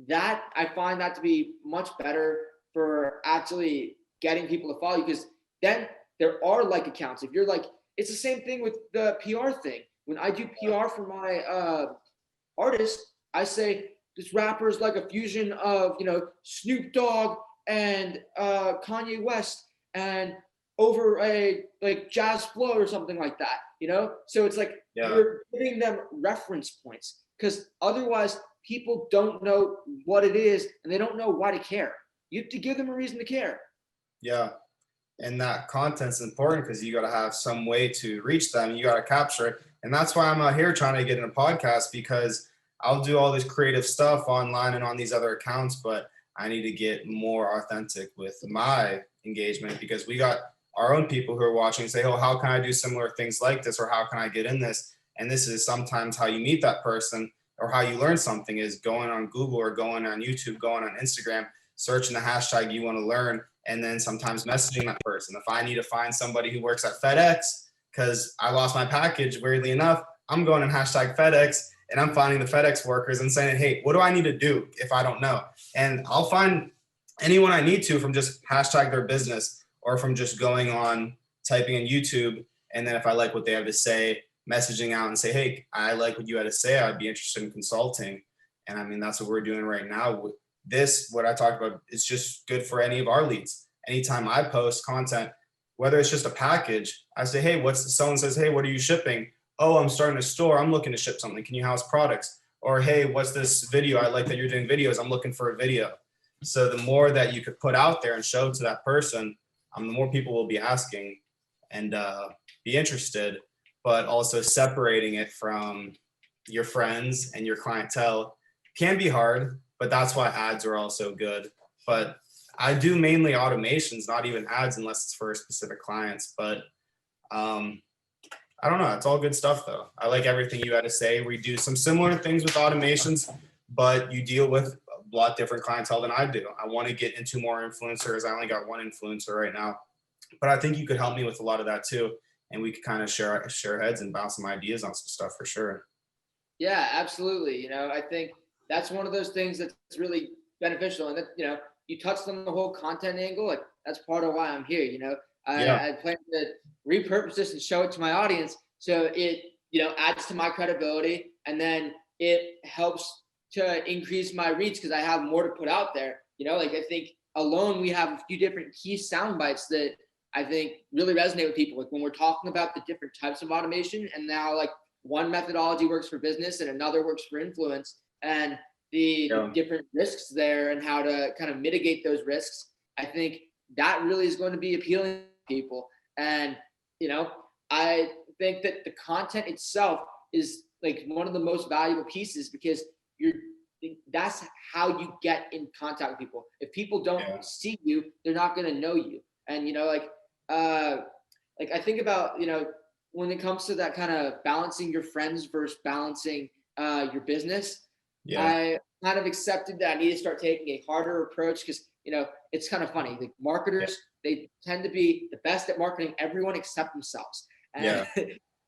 that, I find that to be much better for actually getting people to follow you, because then there are like accounts. If you're like, it's the same thing with the PR thing. When I do PR for my artists, I say this rapper is like a fusion of, Snoop Dogg and Kanye West and over a like jazz flow or something like that, So it's like you're giving them reference points, because otherwise people don't know what it is and they don't know why to care. You have to give them a reason to care. Yeah. And that content's important because you got to have some way to reach them. You got to capture it. And that's why I'm out here trying to get in a podcast, because I'll do all this creative stuff online and on these other accounts, but I need to get more authentic with my engagement, because we got our own people who are watching and say, oh, how can I do similar things like this? Or how can I get in this? And this is sometimes how you meet that person, or how you learn something, is going on Google or going on YouTube, going on Instagram, searching the hashtag you want to learn, and then sometimes messaging that person. If I need to find somebody who works at FedEx because I lost my package, weirdly enough, I'm going in hashtag FedEx and I'm finding the FedEx workers and saying, hey, what do I need to do if I don't know? And I'll find anyone I need to from just hashtag their business or from just going on, typing in YouTube. And then if I like what they have to say, messaging out and say, hey, I like what you had to say. I'd be interested in consulting. And I mean, that's what we're doing right now. This, what I talked about, is just good for any of our leads. Anytime I post content, whether it's just a package, I say, hey, someone says, hey, what are you shipping? Oh, I'm starting a store. I'm looking to ship something. Can you house products? Or, hey, what's this video? I like that you're doing videos. I'm looking for a video. So the more that you could put out there and show to that person, the more people will be asking and be interested, but also separating it from your friends and your clientele can be hard, but that's why ads are also good. But I do mainly automations, not even ads unless it's for specific clients. But I don't know. It's all good stuff, though. I like everything you had to say. We do some similar things with automations, but you deal with a lot different clientele than I do. I want to get into more influencers. I only got one influencer right now, but I think you could help me with a lot of that too. And we could kind of share heads and bounce some ideas on some stuff for sure. Yeah, absolutely. You know, I think that's one of those things that's really beneficial. And that, you know, you touched on the whole content angle. Like that's part of why I'm here. You know, I plan to repurpose this and show it to my audience. So it, you know, adds to my credibility, and then it helps to increase my reach because I have more to put out there. You know, like I think alone we have a few different key sound bites that I think really resonate with people. Like when we're talking about the different types of automation, and now like one methodology works for business and another works for influence, and the different risks there and how to kind of mitigate those risks. I think that really is going to be appealing to people. And, you know, I think that the content itself is like one of the most valuable pieces because that's how you get in contact with people. If people don't see you, they're not going to know you. And, you know, like I think about, you know, when it comes to that kind of balancing your friends versus balancing your business, I kind of accepted that I need to start taking a harder approach because, you know, it's kind of funny. Like marketers, they tend to be the best at marketing everyone except themselves. And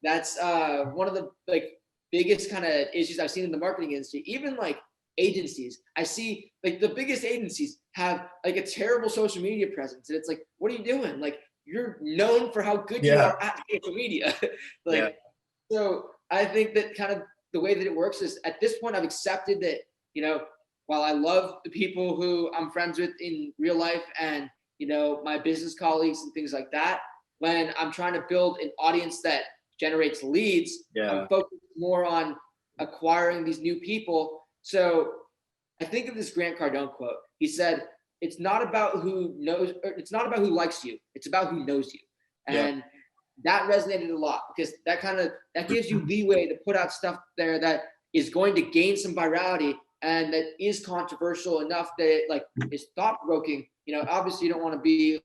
that's one of the like biggest kind of issues I've seen in the marketing industry. Even like agencies, I see like the biggest agencies have like a terrible social media presence. And it's like, what are you doing? Like you're known for how good you are at social media. So I think that kind of the way that it works is at this point, I've accepted that, you know, while I love the people who I'm friends with in real life and, you know, my business colleagues and things like that, when I'm trying to build an audience that generates leads, I'm focused more on acquiring these new people. So I think of this Grant Cardone quote. He said, it's not about who knows, or it's not about who likes you. It's about who knows you. And that resonated a lot because that gives you leeway to put out stuff there that is going to gain some virality and that is controversial enough that it like is thought provoking. You know, obviously you don't want to be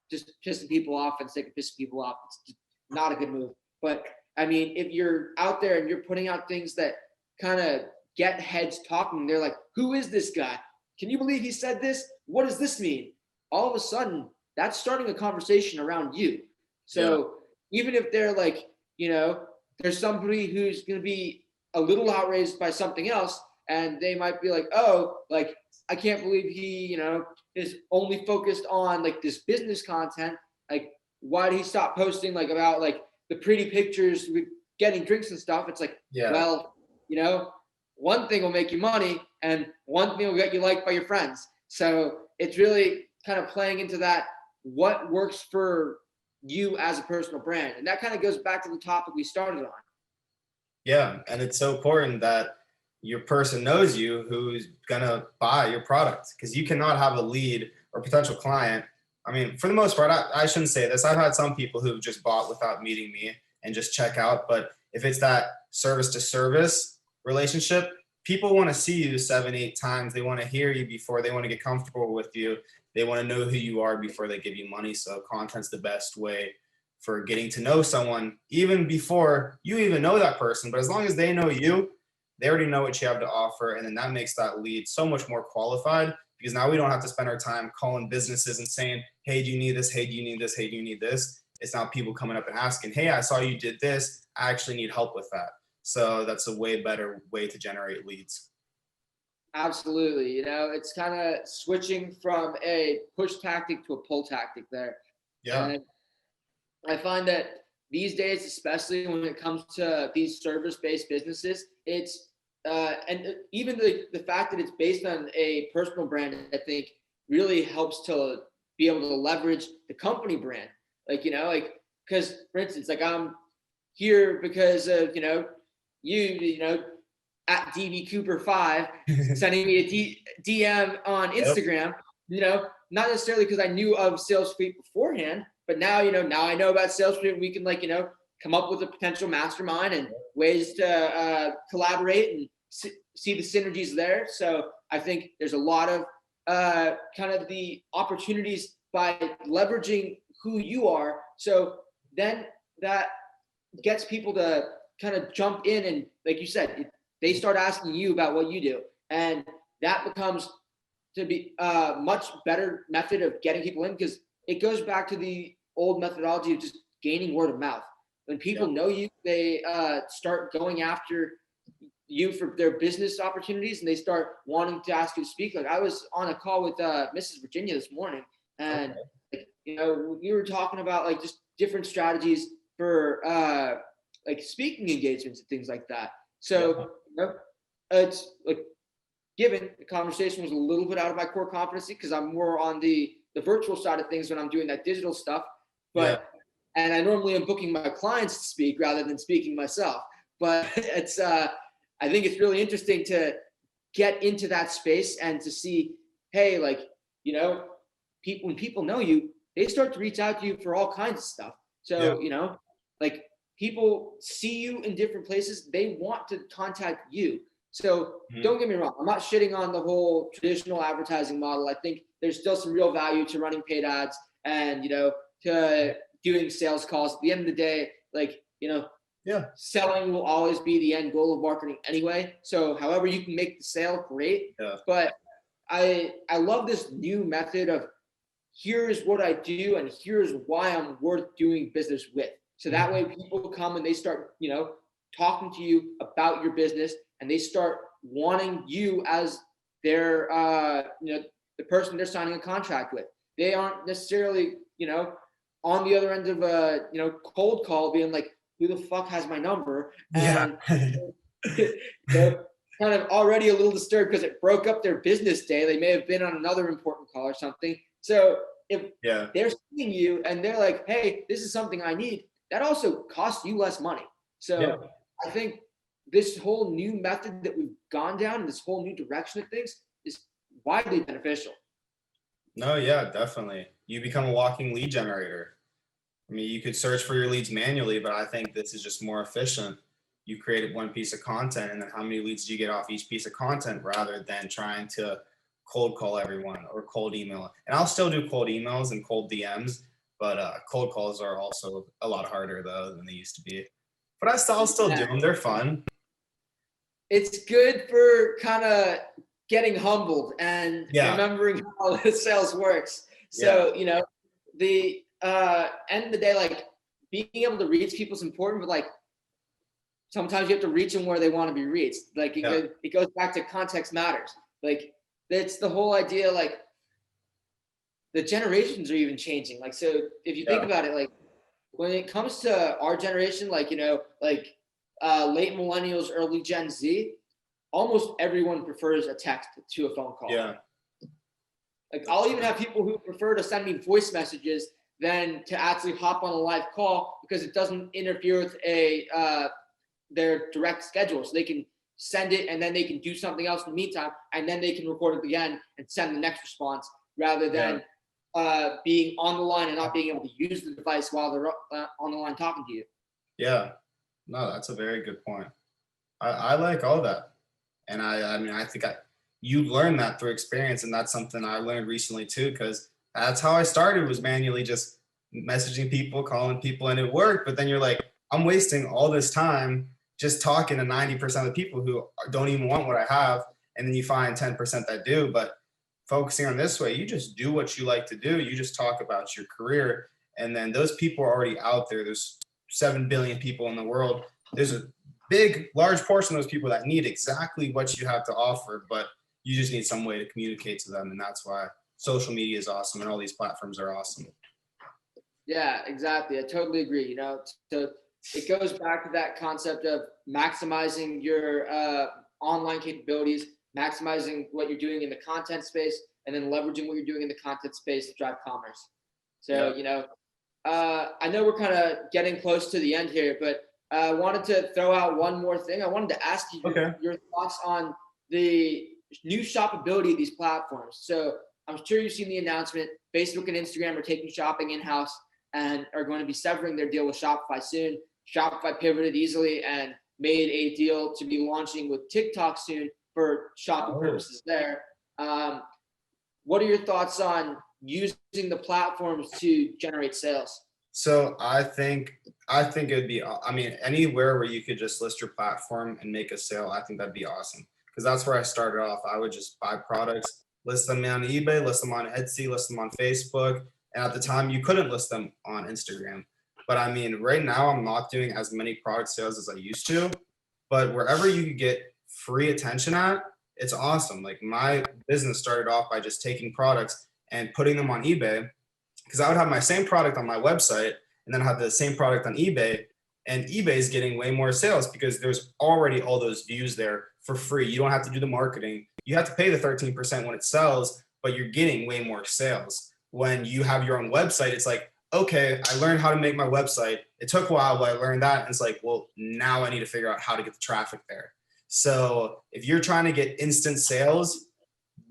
just pissing people off and sake of pissing people off. It's not a good move. But I mean, if you're out there and you're putting out things that kind of get heads talking, they're like, who is this guy? Can you believe he said this? What does this mean? All of a sudden, that's starting a conversation around you. So even if they're like, you know, there's somebody who's going to be a little outraged by something else, and they might be like, oh, like, I can't believe he, you know, is only focused on like this business content. Like, why did he stop posting like about like the pretty pictures with getting drinks and stuff? It's like, well, you know, one thing will make you money and one thing will get you liked by your friends. So it's really kind of playing into that, what works for you as a personal brand. And that kind of goes back to the topic we started on. Yeah. And it's so important that your person knows you who's going to buy your product, because you cannot have a lead or potential client. I mean, for the most part, I shouldn't say this. I've had some people who've just bought without meeting me and just check out. But if it's that service to service relationship, people want to see you 7-8 times. They want to hear you before they want to get comfortable with you. They want to know who you are before they give you money. So content's the best way for getting to know someone, even before you even know that person. But as long as they know you, they already know what you have to offer. And then that makes that lead so much more qualified, because now we don't have to spend our time calling businesses and saying, hey, do you need this? Hey, do you need this? Hey, do you need this? It's now people coming up and asking, hey, I saw you did this. I actually need help with that. So that's a way better way to generate leads. Absolutely. You know, it's kind of switching from a push tactic to a pull tactic there. Yeah. And I find that these days, especially when it comes to these service-based businesses, it's and even the fact that it's based on a personal brand, I think really helps to be able to leverage the company brand. Like, you know, like, because for instance, like I'm here because of, you know, at DB Cooper 5 sending me a DM on Instagram, you know, not necessarily because I knew of Sales Suite beforehand, but now, now I know about Sales Suite, and we can, like, come up with a potential mastermind and ways to collaborate and see the synergies there. So I think there's a lot of kind of the opportunities by leveraging who you are. So then that gets people to kind of jump in, and like you said, they start asking you about what you do, and that becomes to be a much better method of getting people in, because it goes back to the old methodology of just gaining word of mouth. When people know you, they start going after you for their business opportunities, and they start wanting to ask you to speak. Like I was on a call with Mrs. Virginia this morning, and we were talking about like just different strategies for like speaking engagements and things like that. So it's like, given the conversation was a little bit out of my core competency because I'm more on the virtual side of things when I'm doing that digital stuff, but and I normally am booking my clients to speak rather than speaking myself. But it's I think it's really interesting to get into that space and to see, hey, like, when people know you, they start to reach out to you for all kinds of stuff. So, like people see you in different places. They want to contact you. So don't get me wrong. I'm not shitting on the whole traditional advertising model. I think there's still some real value to running paid ads and, to doing sales calls. At the end of the day, like, selling will always be the end goal of marketing anyway. So however you can make the sale, great. Yeah. But I love this new method of here's what I do and here's why I'm worth doing business with. So that way people come and they start, talking to you about your business, and they start wanting you as their, the person they're signing a contract with. They aren't necessarily, on the other end of a, cold call being like, who the fuck has my number? And kind of already a little disturbed because it broke up their business day. They may have been on another important call or something. So if they're seeing you and they're like, hey, this is something I need, that also costs you less money. So I think this whole new method that we've gone down and this whole new direction of things is widely beneficial. No, yeah, definitely. You become a walking lead generator. I mean, you could search for your leads manually, but I think this is just more efficient. You created one piece of content, and then how many leads do you get off each piece of content rather than trying to cold call everyone or cold email. And I'll still do cold emails and cold DMs, but cold calls are also a lot harder though than they used to be. But I'll still do them. They're fun. It's good for kind of getting humbled and remembering how the sales works. So, the end of the day, like being able to reach people is important, but like sometimes you have to reach them where they want to be reached. Like it goes back to context matters. Like that's the whole idea. Like the generations are even changing. Like, so if you think about it, like when it comes to our generation, like, late millennials, early Gen Z, almost everyone prefers a text to a phone call. Yeah. Like I'll even have people who prefer to send me voice messages than to actually hop on a live call because it doesn't interfere with their direct schedule. So they can send it and then they can do something else in the meantime, and then they can record it again and send the next response rather than being on the line and not being able to use the device while they're on the line talking to you. Yeah, no, that's a very good point. I like all that. And I mean, I think you learn that through experience, and that's something I learned recently too, because that's how I started, was manually just messaging people, calling people, and it worked. But then you're like, I'm wasting all this time just talking to 90% of the people who don't even want what I have. And then you find 10% that do. But focusing on this way, you just do what you like to do. You just talk about your career. And then those people are already out there. There's 7 billion people in the world. There's a large portion of those people that need exactly what you have to offer, but you just need some way to communicate to them. And that's why social media is awesome and all these platforms are awesome. Yeah, exactly. I totally agree. You know, so it goes back to that concept of maximizing your online capabilities, maximizing what you're doing in the content space, and then leveraging what you're doing in the content space to drive commerce. So, Yeah. you know, I know we're kind of getting close to the end here, but I wanted to throw out one more thing. I wanted to ask you your thoughts on the new shoppability of these platforms. So I'm sure you've seen the announcement. Facebook and Instagram are taking shopping in-house and are going to be severing their deal with Shopify soon. Shopify pivoted easily and made a deal to be launching with TikTok soon for shopping purposes there. What are your thoughts on using the platforms to generate sales? So I think it'd be, I mean, anywhere where you could just list your platform and make a sale, I think that'd be awesome. Because that's where I started off. I would just buy products, list them on eBay, list them on Etsy, list them on Facebook. And at the time, you couldn't list them on Instagram. But I mean, right now, I'm not doing as many product sales as I used to. But wherever you could get free attention at, it's awesome. Like my business started off by just taking products and putting them on eBay, because I would have my same product on my website and then have the same product on eBay. And eBay is getting way more sales because there's already all those views there for free. You don't have to do the marketing. You have to pay the 13% when it sells, but you're getting way more sales. When you have your own website, it's like, okay, I learned how to make my website. It took a while, but I learned that. And it's like, well, now I need to figure out how to get the traffic there. So if you're trying to get instant sales,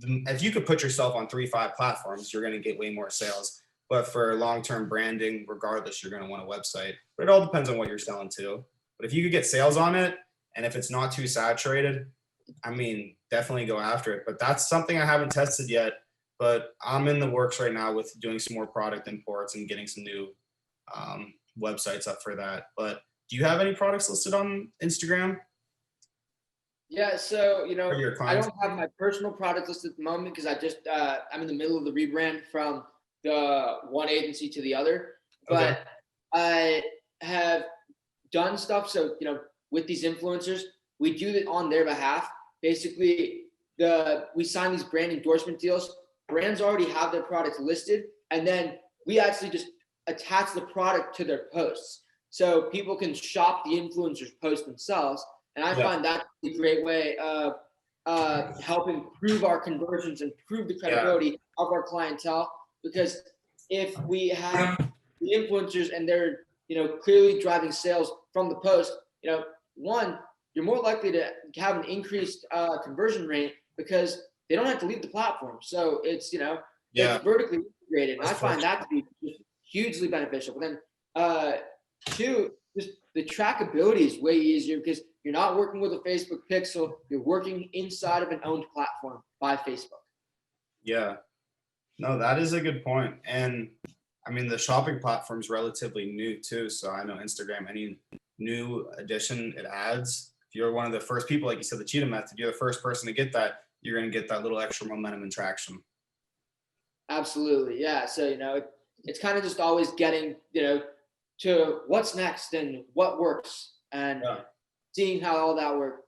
if you could put yourself on 3-5 platforms, you're going to get way more sales. But for long-term branding, regardless, you're going to want a website. But it all depends on what you're selling to. But if you could get sales on it, and if it's not too saturated, I mean, definitely go after it. But that's something I haven't tested yet. But I'm in the works right now with doing some more product imports and getting some new websites up for that. But do you have any products listed on Instagram? Yeah, so, you know, I don't have my personal product listed at the moment because I just, I'm in the middle of the rebrand from the one agency to the other. But I have done stuff. So, you know, with these influencers, we do it on their behalf. Basically, we sign these brand endorsement deals. Brands already have their products listed, and then we actually just attach the product to their posts. So people can shop the influencers' posts themselves. And I find that a great way of helping improve our conversions and improve the credibility of our clientele. Because if we have the influencers and they're, you know, clearly driving sales from the post, you know, one, you're more likely to have an increased conversion rate because they don't have to leave the platform. So it's, you know, it's vertically integrated. And I find that to be hugely beneficial. But then two, just the trackability is way easier because you're not working with a Facebook pixel. You're working inside of an owned platform by Facebook. Yeah. No, that is a good point. And I mean, the shopping platform is relatively new too. So I know Instagram, any new addition it adds, if you're one of the first people, like you said, the cheetah method, you're the first person to get that, you're going to get that little extra momentum and traction. Absolutely. Yeah. So, you know, it's kind of just always getting, you know, to what's next and what works and seeing how all that work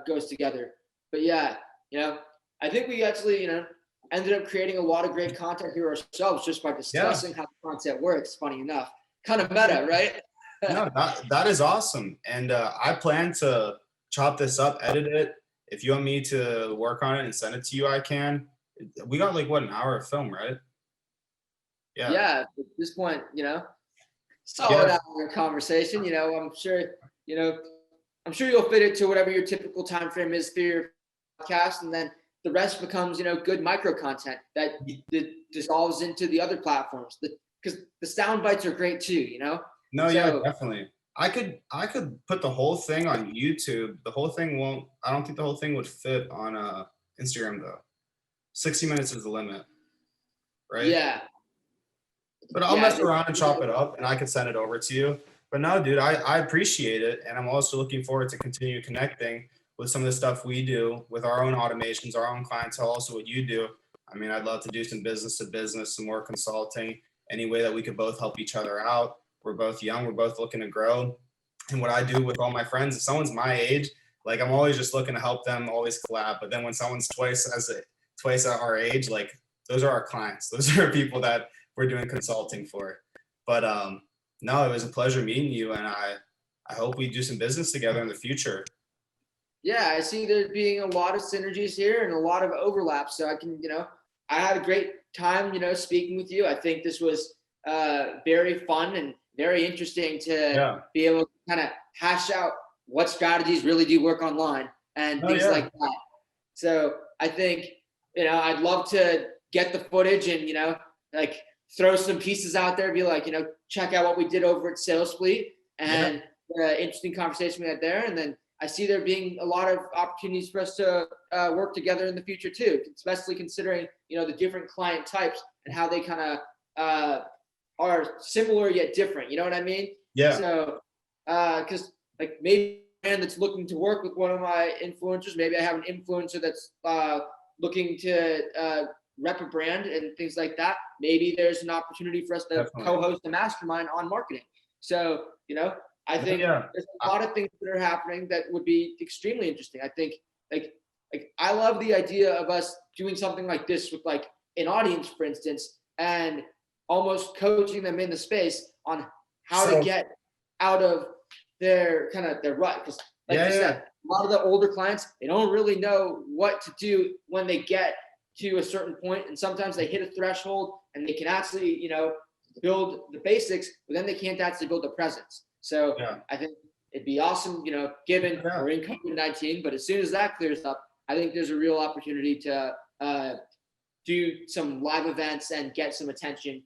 goes together. But yeah, you know, I think we actually, you know, ended up creating a lot of great content here ourselves just by discussing how the content works. Funny enough, kind of meta, right? No, that is awesome. And I plan to chop this up, edit it. If you want me to work on it and send it to you, I can. We got like what, an hour of film, right? Yeah. At this point, you know, solid hour conversation. You know, I'm sure you'll fit it to whatever your typical time frame is for your podcast, and then the rest becomes, you know, good micro content that dissolves into the other platforms. Because the sound bites are great too, you know. No, yeah, definitely. I could put the whole thing on YouTube. The whole thing won't. I don't think the whole thing would fit on Instagram though. 60 minutes is the limit, right? Yeah. But I'll mess around and chop it up, and I can send it over to you. But no, dude, I appreciate it, and I'm also looking forward to continue connecting with some of the stuff we do with our own automations, our own clientele, also what you do. I mean, I'd love to do some business to business, some more consulting, any way that we could both help each other out. We're both young. We're both looking to grow. and what I do with all my friends, if someone's my age, like I'm always just looking to help them, always collab. But then when someone's twice at our age, like those are our clients. Those are people that we're doing consulting for. But no, it was a pleasure meeting you, and I hope we do some business together in the future. Yeah, I see there being a lot of synergies here and a lot of overlap. So I can, I had a great time, speaking with you. I think this was very fun and very interesting to be able to kind of hash out what strategies really do work online and things like that. So I think, I'd love to get the footage and, like throw some pieces out there, be like, check out what we did over at Sales Fleet and the interesting conversation we had there. And then I see there being a lot of opportunities for us to work together in the future too, especially considering, the different client types and how they kind of are similar yet different. You know what I mean? Yeah. So, because like maybe a brand that's looking to work with one of my influencers, maybe I have an influencer that's looking to rep a brand and things like that. Maybe there's an opportunity for us to co-host a mastermind on marketing. So, I think there's a lot of things that are happening that would be extremely interesting. I think like I love the idea of us doing something like this with like an audience, for instance, and almost coaching them in the space on how to get out of their rut. Because like you said, a lot of the older clients, they don't really know what to do when they get to a certain point, and sometimes they hit a threshold and they can actually, build the basics, but then they can't actually build the presence. So I think it'd be awesome, given we're in COVID-19, but as soon as that clears up, I think there's a real opportunity to do some live events and get some attention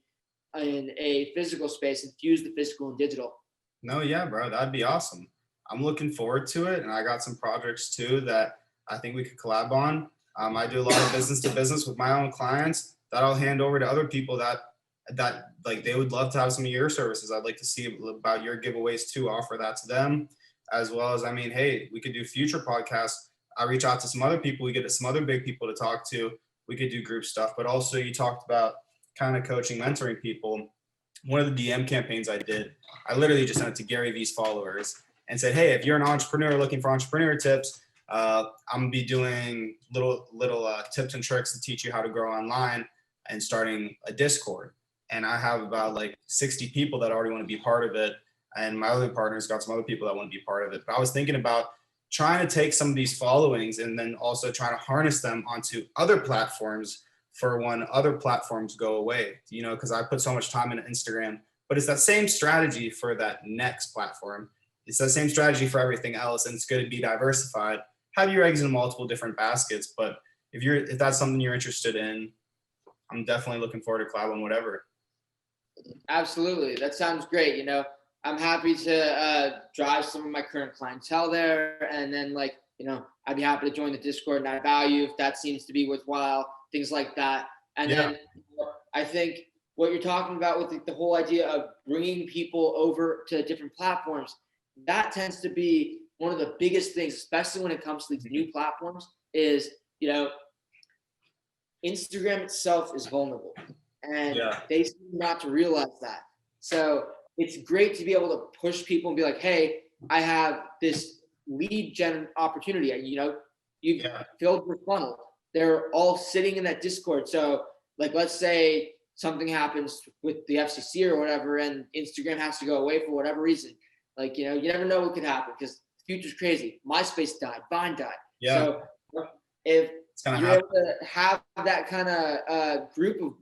in a physical space and fuse the physical and digital. No, yeah, bro, that'd be awesome. I'm looking forward to it. And I got some projects too that I think we could collab on. I do a lot of business to business with my own clients that I'll hand over to other people that like they would love to have some of your services. I'd like to see about your giveaways too, offer that to them, as well as, hey, we could do future podcasts. I reach out to some other people. We get some other big people to talk to. We could do group stuff, but also you talked about kind of coaching, mentoring people. One of the DM campaigns I did, I literally just sent it to Gary Vee's followers and said, hey, if you're an entrepreneur looking for entrepreneur tips, I'm gonna be doing little tips and tricks to teach you how to grow online and starting a Discord. And I have about like 60 people that already want to be part of it. And my other partners got some other people that want to be part of it. But I was thinking about trying to take some of these followings and then also trying to harness them onto other platforms for when other platforms go away, because I put so much time into Instagram, but it's that same strategy for that next platform. It's that same strategy for everything else. And it's good to be diversified, have your eggs in multiple different baskets. But if that's something you're interested in, I'm definitely looking forward to collab on whatever. Absolutely. That sounds great. I'm happy to drive some of my current clientele there. And then I'd be happy to join the Discord and add value if that seems to be worthwhile, things like that. And then I think what you're talking about with the whole idea of bringing people over to different platforms, that tends to be one of the biggest things, especially when it comes to these new platforms, is, Instagram itself is vulnerable. And they seem not to realize that. So it's great to be able to push people and be like, hey, I have this lead gen opportunity. You've filled your funnel. They're all sitting in that Discord. So let's say something happens with the FCC or whatever, and Instagram has to go away for whatever reason. You never know what could happen because the future's crazy. MySpace died, Vine died. Yeah. So if you're able to have that kind of group of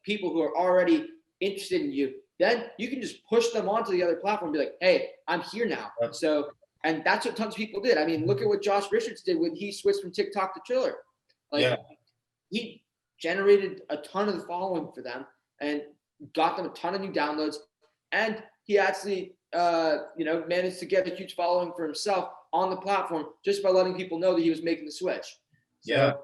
people who are already interested in you, then you can just push them onto the other platform and be like, hey, I'm here now. Yep. So, and that's what tons of people did. Look at what Josh Richards did when he switched from TikTok to Triller. He generated a ton of the following for them and got them a ton of new downloads. And he actually, managed to get a huge following for himself on the platform just by letting people know that he was making the switch. So,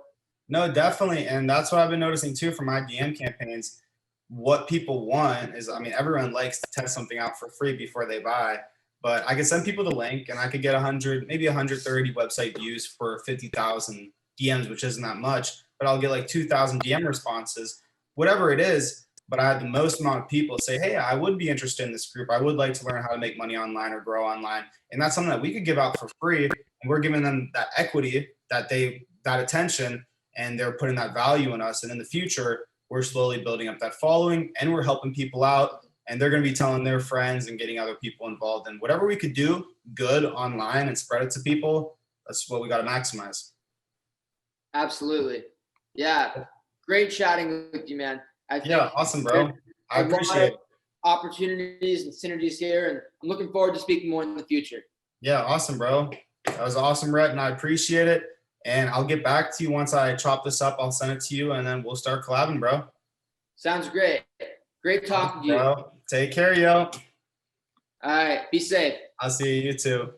no, definitely. And that's what I've been noticing too from my DM campaigns. What people want is, everyone likes to test something out for free before they buy, but I could send people the link and I could get 100, maybe 130 website views for 50,000 DMs, which isn't that much, but I'll get 2,000 DM responses, whatever it is. but I had the most amount of people say, hey, I would be interested in this group. I would like to learn how to make money online or grow online. And that's something that we could give out for free. And we're giving them that equity, that attention, and they're putting that value in us. And in the future, we're slowly building up that following, and we're helping people out, and they're going to be telling their friends and getting other people involved. And whatever we could do good online and spread it to people, that's what we got to maximize. Absolutely. Yeah. Great chatting with you, man. Yeah, awesome, bro. I appreciate it. Opportunities and synergies here, and I'm looking forward to speaking more in the future. Yeah, awesome, bro. That was awesome, Rhett, and I appreciate it. And I'll get back to you once I chop this up. I'll send it to you, and then we'll start collabing, bro. Sounds great. Great talking to you. Bro, take care, yo. All right. Be safe. I'll see you too.